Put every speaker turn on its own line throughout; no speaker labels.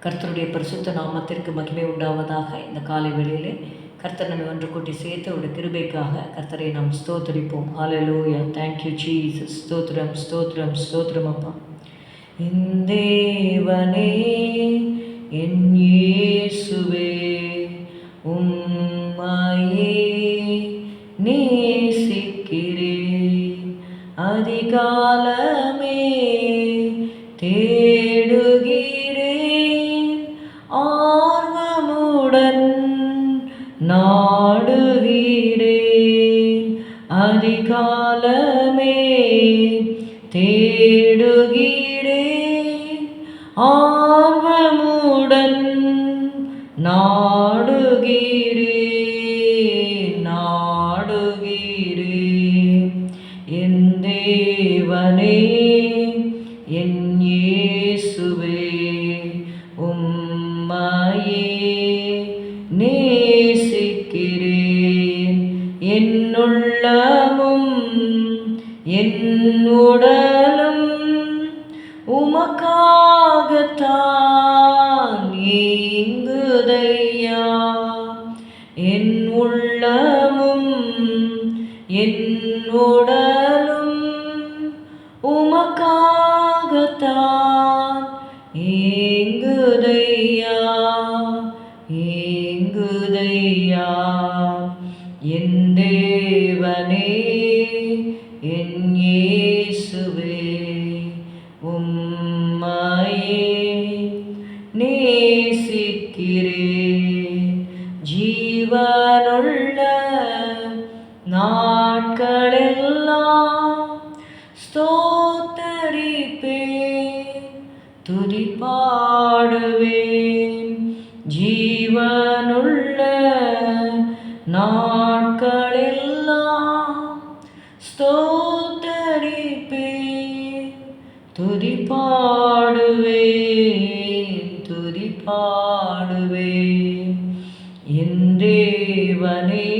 கர்த்தருடைய பரிசுத்த நாமத்திற்கு மகிமை உண்டாவதாக. இந்த காலை வேளையிலே கர்த்தர் நம்மை ஒன்று கூட்டி சேர்த்து அவருடைய கிருபைக்காக கர்த்தரை நாம் ஸ்தோத்தரிப்போம். ஹல்லேலூயா. Thank you Jesus. ஸ்தோத்திரம் ஸ்தோத்திரம் ஸ்தோத்திரம் அப்பா. என் தேவனே, என் இயேசுவே, உம்மையே நேசிக்கிறேன். அதிகாலமே தேடுகிறேன், ஆர்வமுடன் நாடுகிறேன். அதிகாலமே தேடுகிறேன், ஆர்வமுடன் நாடுகிறேன். என் தேவனே, என் இயேசுவே, உம்மையே நேசிக்கிறேன். என் உள்ளமும் என் உடலும் உமக்காகத்தான் ஏங்குதையா. என் உள்ளமும் என் உடலும் உமக்காகத்தான் ஏங்குதையா, ஏங்குதையா. என் தேவனே, என் இயேசுவே, உம்மையே நேசிக்கிறேன். ஜீவனுள்ள நாட்களெல்லாம் ஸ்தோத்தரிப்பேன், துதிப்பாடுவேன். ஜீவனுள்ள நாட்களெல்லாம் ஸ்தோத்தரிப்பேன், துதிப்பாடுவேன், துதிப்பாடுவேன். என் தேவனே,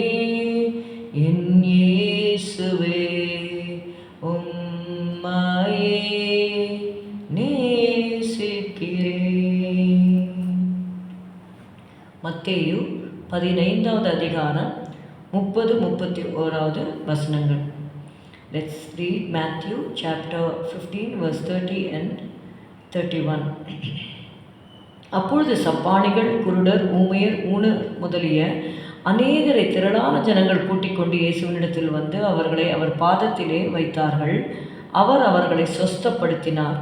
என் இயேசுவே, உம்மையே நேசிக்கிறேன். மத்தேயு 15வது அதிகாரம் 30-31 வசனங்கள். Let's read Matthew chapter 15 verse 30 and 31. அப்பொழுது சப்பாணிகள், குருடர், ஊமையர், ஊனர் முதலிய அநேகரை திரளான ஜனங்கள் கூட்டிக் கொண்டு இயேசுவினிடத்தில் வந்து அவர்களை அவர் பாதத்திலே வைத்தார்கள். அவர் அவர்களை சொஸ்தப்படுத்தினார்.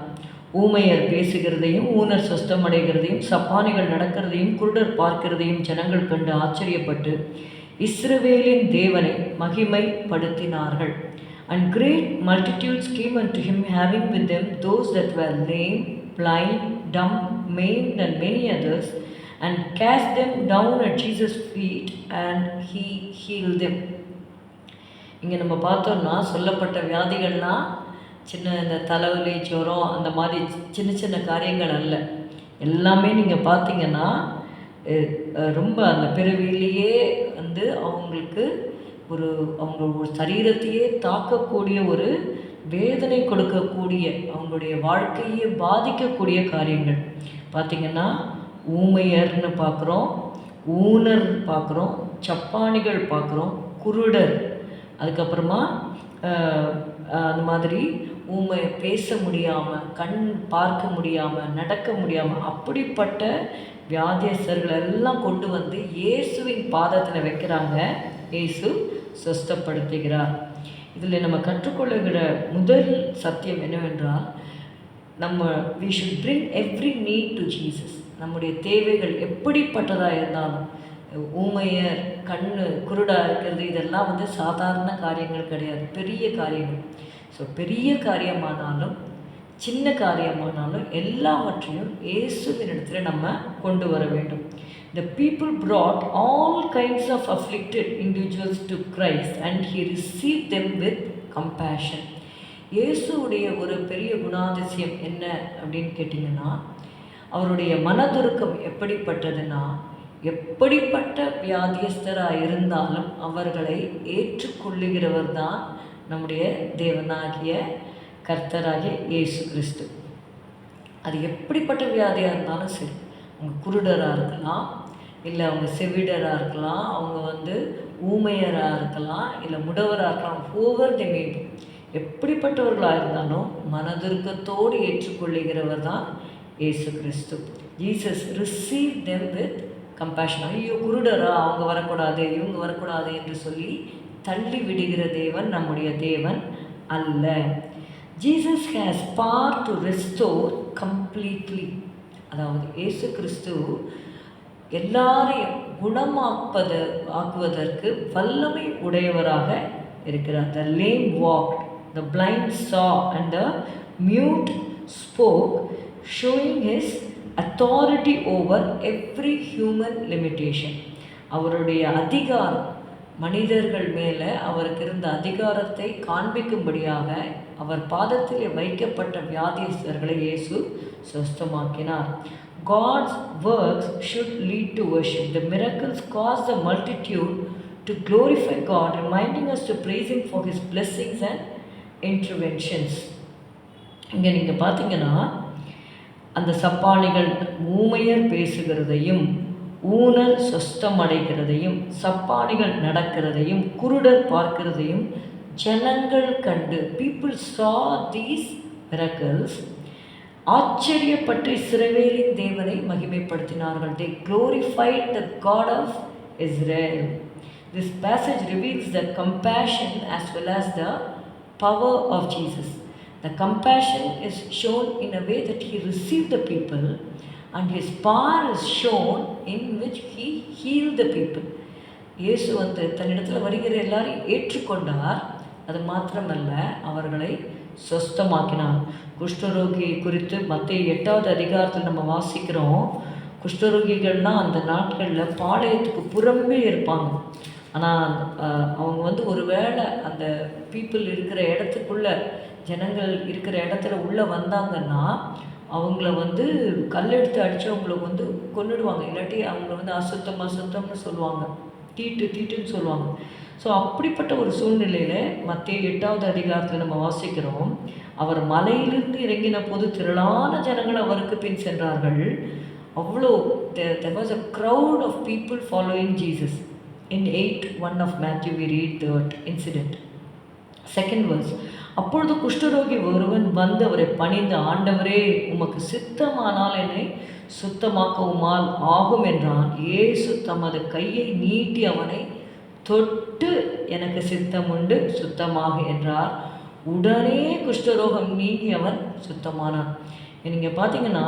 ஊமையர் பேசுகிறதையும், ஊனர் சொஸ்தமடைகிறதையும், சப்பானிகள் நடக்கிறதையும், குருடர் பார்க்கிறதையும் ஜனங்கள் கண்டு ஆச்சரியப்பட்டு இஸ்ரவேலின் தேவனை மகிமைப்படுத்தினார்கள். And great multitudes came unto him, having with them those that were lame, blind, dumb, maimed, and many others, and cast them down at Jesus' feet, and he healed them. இங்கே நம்ம பார்த்தோம்னா சொல்லப்பட்ட வியாதிகள்லாம் சின்ன இந்த தலைவலி, ஜுரம், அந்த மாதிரி சின்ன சின்ன காரியங்கள் அல்ல. எல்லாமே நீங்கள் பார்த்தீங்கன்னா ரொம்ப அந்த பிறவிலேயே வந்து அவங்களுக்கு அவங்க சரீரத்தையே தாக்கக்கூடிய ஒரு வேதனை கொடுக்கக்கூடிய, அவங்களுடைய வாழ்க்கையே பாதிக்கக்கூடிய காரியங்கள். பார்த்திங்கன்னா ஊமையர்னு பார்க்குறோம், ஊனர் பார்க்குறோம், சப்பானிகள் பார்க்குறோம், குருடர், அதுக்கப்புறமா அந்த மாதிரி ஊமை பேச முடியாமல், கண் பார்க்க முடியாமல், நடக்க முடியாமல், அப்படிப்பட்ட வியாதியஸ்தர்கள் எல்லாம் கொண்டு வந்து இயேசுவின் பாதத்தில் வைக்கிறாங்க. இயேசு சொஸ்தப்படுத்துகிறார். இதில் நம்ம கற்றுக்கொள்ளுகிற முதல் சத்தியம் என்னவென்றால், we should bring every need to Jesus. நம்முடைய தேவைகள் எப்படிப்பட்டதாக இருந்தாலும், ஊமையர், கண்ணு குருடாக இருக்கிறது, இதெல்லாம் வந்து சாதாரண காரியங்கள் கிடையாது, பெரிய காரியங்கள். ஸோ பெரிய காரியமானாலும் சின்ன காரியமானாலும் எல்லாவற்றையும் இயேசுவினிடத்தில் நம்ம கொண்டு வர வேண்டும். The people brought all kinds of afflicted individuals to Christ, and he received them with compassion. இயேசுடைய ஒரு பெரிய குணாதிசயம் என்ன அப்படின்னு கேட்டிங்கன்னா, அவருடைய மனதுருக்கம் எப்படிப்பட்டதுன்னா, எப்படிப்பட்ட வியாதியஸ்தராக இருந்தாலும் அவர்களை ஏற்றுக்கொள்ளுகிறவர் தான் நம்முடைய தேவனாகிய கர்த்தராகிய இயேசு கிறிஸ்து. அது எப்படிப்பட்ட வியாதியாக இருந்தாலும் சரி, அவங்க குருடராக இருக்கலாம், இல்லை அவங்க செவிடராக இருக்கலாம், அவங்க வந்து ஊமையராக இருக்கலாம், இல்லை முடவராக இருக்கலாம். ஹூவர் தே மே பி, எப்படிப்பட்டவர்களாக இருந்தாலும் மனதிருக்கத்தோடு ஏற்றுக்கொள்ளுகிறவர் தான் இயேசு கிறிஸ்து. Jesus receive them with compassion. ஐயோ குருடரா, அவங்க வரக்கூடாது, இவங்க வரக்கூடாது என்று சொல்லி தள்ளி விடுகிற தேவன் நம்முடைய தேவன் அல்ல. Jesus has power to restore completely. அதாவது இயேசு கிறிஸ்து எல்லாரையும் ஆக்குவதற்கு வல்லமை உடையவராக இருக்கிறார். The lame walked, the blind saw and the mute spoke, showing his authority over every human limitation. அவருடைய அதிகாரம், மனிதர்கள் மேலே அவருக்கு இருந்த அதிகாரத்தை காண்பிக்கும்படியாக அவர் பாதத்திலே வைக்கப்பட்ட வியாதியஸ்தர்களை இயேசு சுஸ்தமாக்கினார். God's works should lead to worship. The miracles cause the multitude to glorify God, reminding us to praise Him for His blessings and interventions. இங்கே நீங்கள் பார்த்தீங்கன்னா அந்த சப்பானிகள் ஊமையர் பேசுகிறதையும், ஊனர் சொஸ்தம் அடைகிறதையும், சப்பானிகள் நடக்கிறதையும், குருடர் பார்க்கிறதையும் ஜனங்கள் கண்டு, people saw these miracles, ஆச்சரியப்பட்டு இஸ்ரவேலின் தேவனை மகிமைப்படுத்தினார்கள். They glorified the God of Israel. This passage reveals the compassion as well as the power of Jesus. The compassion is shown in a way that He received the people, and His power is shown in which He healed the people. இயேசு வந்து தன்னிடத்தில் வருகிற எல்லாரையும் ஏற்றுக்கொண்டார். அது மாத்திரமல்ல, அவர்களை சொஸ்தமாக்கினார். குஷ்டரோகி குறித்து மத்தேயு 8வது அதிகாரத்தில் நம்ம வாசிக்கிறோம். குஷ்டரோகிகள்னால் அந்த நாட்களில் பாளையத்துக்கு புறம்பே இருப்பாங்க. ஆனால் அவங்க வந்து ஒரு வேளை அந்த பீப்புள் இருக்கிற இடத்துக்குள்ளே, ஜனங்கள் இருக்கிற இடத்துல உள்ளே வந்தாங்கன்னா அவங்கள வந்து கல்லெடுத்து அடித்து அவங்கள வந்து கொன்னுடுவாங்க. இல்லாட்டி அவங்கள வந்து அசுத்தம்னு சொல்லுவாங்க, தீட்டுன்னு சொல்லுவாங்க. ஸோ அப்படிப்பட்ட ஒரு சூழ்நிலையில் மத்தேயு 8வது அதிகாரத்தில் நம்ம வாசிக்கிறோம். அவர் மலையிலிருந்து இறங்கின போது திரளான ஜனங்கள் அவருக்கு பின் சென்றார்கள். அவ்வளோ there was a crowd of people following Jesus. In 8:1 of Matthew we read that incident. Second verse, அப்பொழுது குஷ்டரோகி ஒருவன் வந்து அவரை பணிந்து, ஆண்டவரே, உமக்கு சித்தமானால் என்னை சுத்தமாக்க உம்மால் ஆகும் என்றான். இயேசு தமது கையை நீட்டி அவனை தொட்டு, எனக்கு சித்தம் உண்டு, சுத்தமாக என்றார். உடனே குஷ்டரோகம் நீங்கி அவன் சுத்தமானான். நீங்கள் பார்த்தீங்கன்னா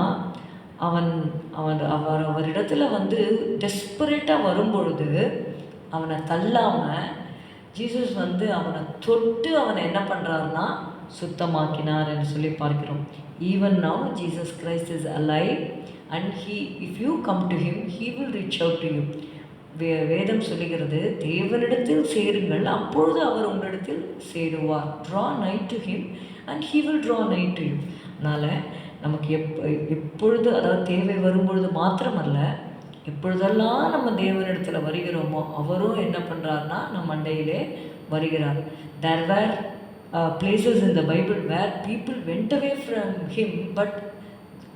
அவரிடத்துல வந்து டெஸ்பரேட்டாக வரும்பொழுது அவனை தள்ளாமல் ஜீசஸ் வந்து அவனை தொட்டு அவனை என்ன பண்ணுறாருன்னா சுத்தமாக்கினார் என்று சொல்லி பார்க்கிறோம். Even now Jesus Christ is alive and if you come to him, he will reach out to you. வேதம் சொல்லுகிறது, தேவனிடத்தில் சேருங்கள், அப்பொழுது அவர் உங்களிடத்தில் சேருவார். ட்ரா நை to him and he will draw நை டு யூ. அதனால் நமக்கு எப்பொழுது, அதாவது தேவை வரும்பொழுது மாத்திரமல்ல, எப்பொழுதெல்லாம் நம்ம தேவனிடத்தில் வருகிறோமோ அவரும் என்ன பண்ணுறாருனா நம்ம மண்டையிலே வருகிறார். There were places in the Bible where people went away from him, but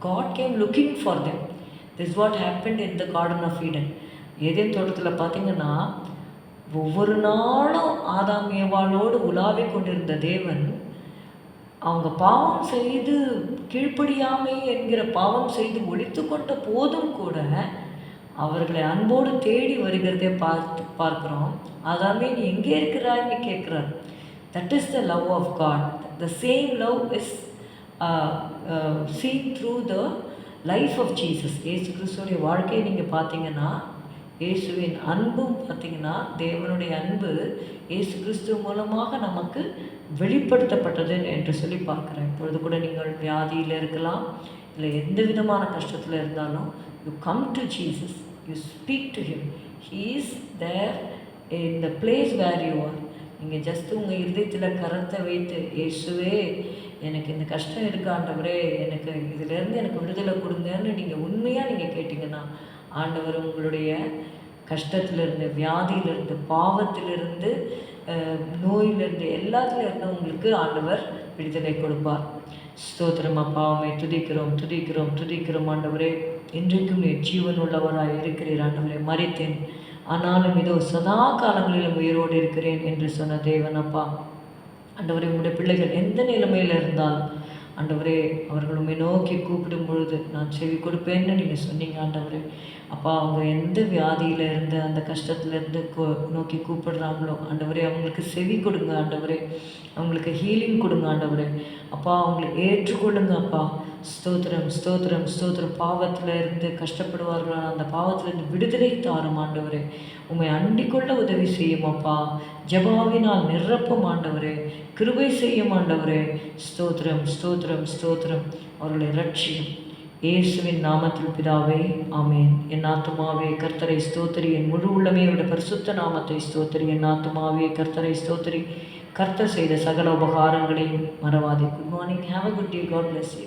God came looking for them. This is what happened in the Garden of Eden. Eden தோட்டத்தில் பார்த்தீங்கன்னா ஒவ்வொரு நாளும் ஆதாம் ஏவாளோடு உலாவி கொண்டிருந்த தேவன், அவங்க பாவம் செய்து கீழ்ப்படியாமை என்கிற பாவம் செய்து ஒழித்து கொண்ட போதும் கூட அவர்களை அன்போடு தேடி வருகிறதே பார்க்குறோம். அதாமே நீ எங்கே இருக்கிறாய்ன்னு கேட்குறார். That is the love of God. The same love is seen through the life of Jesus. இயேசு கிறிஸ்துவோடைய வாழ்க்கையை நீங்கள் பார்த்தீங்கன்னா, இயேசுவின் அன்பும் பார்த்தீங்கன்னா, தேவனுடைய அன்பு இயேசு கிறிஸ்துவ மூலமாக நமக்கு வெளிப்படுத்தப்பட்டது என்று சொல்லி பார்க்குறேன். இப்பொழுது கூட நீங்கள் வியாதியில் இருக்கலாம், இல்லை எந்த விதமான கஷ்டத்தில் இருந்தாலும், you come to Jesus, you speak to him, he is there in the place where you are. நீங்கள் ஜஸ்ட் உங்கள் இதயத்தில் கரத்தை வைத்து, இயேசுவே எனக்கு இந்த கஷ்டம் இருக்கு ஆண்டவரே, எனக்கு இதிலேருந்து எனக்கு விடுதலை கொடுங்கன்னு நீங்கள் உண்மையாக நீங்கள் கேட்டிங்கன்னா, ஆண்டவர் உங்களுடைய கஷ்டத்திலிருந்து, வியாதியிலிருந்து, பாவத்திலிருந்து, நோயிலிருந்து, எல்லாத்துலேருந்து உங்களுக்கு ஆண்டவர் விடுதலை கொடுப்பார். ஸ்தோத்திரம் அப்பா, உம்மை துதிக்கிறோம் துதிக்கிறோம் துதிக்கிறோம் ஆண்டவரே. இன்றைக்கும் நீர் ஜீவன் உள்ளவராய் இருக்கிறீர் ஆண்டவரே. மரித்தேன், ஆனாலும் இதோ சதா காலங்களிலும் உயிரோடு இருக்கிறேன் என்று சொன்ன தேவன் அப்பா. ஆண்டவரே, உங்களுடைய பிள்ளைகள் எந்த நிலைமையில் இருந்தாலும் ஆண்டவரே, அவர்கள் உண்மை நோக்கி கூப்பிடும் பொழுது நான் செவி கொடுப்பேன்னு நீங்கள் சொன்னீங்க ஆண்டவரே. அப்பா, அவங்க எந்த வியாதியில் இருந்து, அந்த கஷ்டத்துலேருந்து நோக்கி கூப்பிடுறாங்களோ ஆண்டவரே, அவங்களுக்கு செவி கொடுங்க ஆண்டவரே. அவங்களுக்கு ஹீலிங் கொடுங்க ஆண்டவரே. அப்பா, அவங்களை ஏற்றுக்கொள்ளுங்க அப்பா. ஸ்தோத்திரம் ஸ்தோத்திரம் ஸ்தோத்திரம். பாவத்தில் இருந்து கஷ்டப்படுவார்களான அந்த பாவத்திலிருந்து விடுதலை தாரும் ஆண்டவரே. உம்மை அண்டிக்கொள்ள உதவி செய்யும் அப்பா. ஜெபாவினால் நிரப்பும் ஆண்டவரே. கிருபை செய்யும் ஆண்டவரே. ஸ்தோத்திரம் ஸ்தோத்திரம் ஸ்தோத்திரம். அவர்களை ரட்சியும் இயேசுவின் நாமத்தில் பிதாவே, ஆமேன். என் ஆத்துமாவே கர்த்தரை ஸ்தோத்திரி, என் முழு உள்ளமே அவருடைய பரிசுத்த நாமத்தை ஸ்தோத்திரி. என் ஆத்துமாவே கர்த்தரை ஸ்தோத்திரி, கர்த்தர் செய்த சகல உபகாரங்களையும் மறவாதே. Good morning. Have a good day. God bless you.